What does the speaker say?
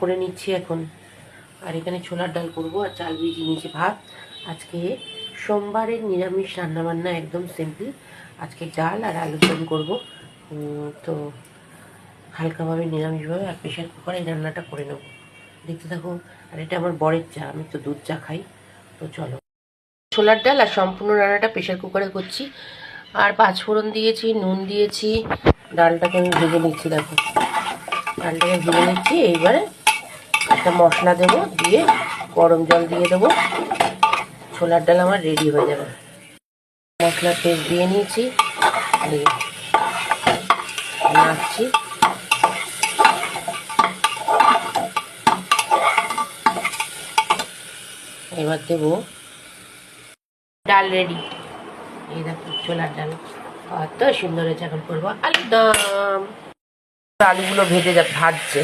করে নিচ্ছি এখন। আর এখানে ছোলার ডাল করবো আর চাল ভিজিয়ে নিয়েছি। ভাত আজকে সোমবারের নিরামিষ রান্নাবান্না, একদম সিম্পল। আজকে ডাল আর আলুর দম করবো। তো হালকাভাবে নিরামিষভাবে আর প্রেশার কুকারে এই রান্নাটা করে নেব। দেখতে থাকো। আর এটা আমার বরের চা, আমি তো দুধ চা খাই। তো চলো, ছোলার ডাল আর সম্পূর্ণ রান্নাটা প্রেশার কুকারে করছি। আর পাঁচফোড়ন দিয়েছি, নুন দিয়েছি, ডালটাকে আমি ভেজে নিচ্ছি। দেখো, ডালটাকে ভেজে নিচ্ছি। এইবারে একটা মশলা দেবো, দিয়ে গরম জল দিয়ে দেবো। ছোলার ডাল আমার রেডি হয়ে যাবে। মশলার পেস্ট দিয়ে নিয়েছি, দিয়ে নাড়ছি। এবার দেবো ডাল রেডি। এই দেখো ছোলার ডাল কত সুন্দর হয়েছে। এখন করবো আলুর দম। আলুগুলো ভাজছে।